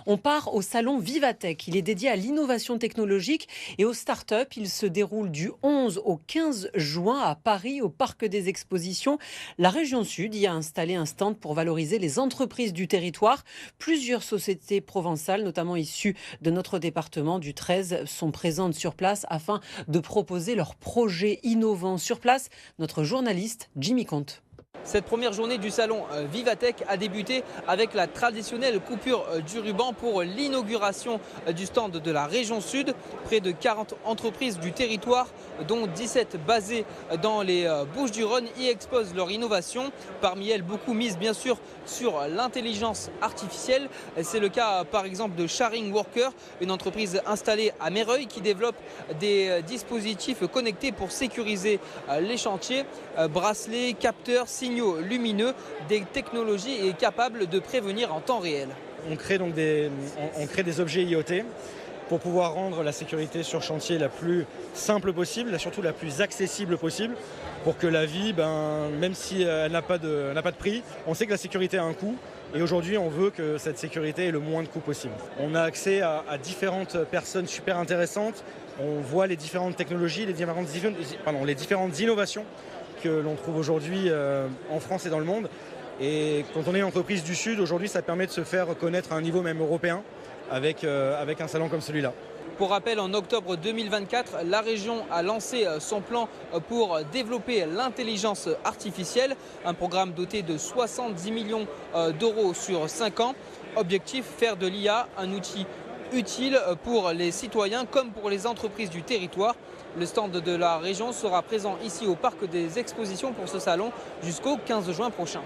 On part au salon Vivatech. Il est dédié à l'innovation technologique et aux startups. Il se déroule du 11 au 15 juin à Paris, au Parc des Expositions. La région Sud y a installé un stand pour valoriser les entreprises du territoire. Plusieurs sociétés provençales, notamment issues de notre département du 13, sont présentes sur place afin de proposer leurs projets innovants. Sur place, notre journaliste Jimmy Comte. Cette première journée du salon Vivatech a débuté avec la traditionnelle coupure du ruban pour l'inauguration du stand de la région Sud. Près de 40 entreprises du territoire, dont 17 basées dans les Bouches-du-Rhône, y exposent leur innovation. Parmi elles, beaucoup misent bien sûr sur l'intelligence artificielle. C'est le cas par exemple de Sharing Worker, une entreprise installée à Meyreuil qui développe des dispositifs connectés pour sécuriser les chantiers. Bracelets, capteurs, signaux lumineux, des technologies capables de prévenir en temps réel. On crée donc des objets IoT pour pouvoir rendre la sécurité sur chantier la plus simple possible, surtout la plus accessible possible, pour que la vie, même si elle n'a pas de prix, on sait que la sécurité a un coût. Et aujourd'hui, on veut que cette sécurité ait le moins de coûts possible. On a accès à différentes personnes super intéressantes. On voit les différentes technologies, les différentes innovations que l'on trouve aujourd'hui en France et dans le monde. Et quand on est une entreprise du Sud, aujourd'hui, ça permet de se faire connaître à un niveau même européen avec un salon comme celui-là. Pour rappel, en octobre 2024, la région a lancé son plan pour développer l'intelligence artificielle, un programme doté de 70 millions d'euros sur 5 ans. Objectif, faire de l'IA un outil utile pour les citoyens comme pour les entreprises du territoire. Le stand de la région sera présent ici au Parc des Expositions pour ce salon jusqu'au 15 juin prochain.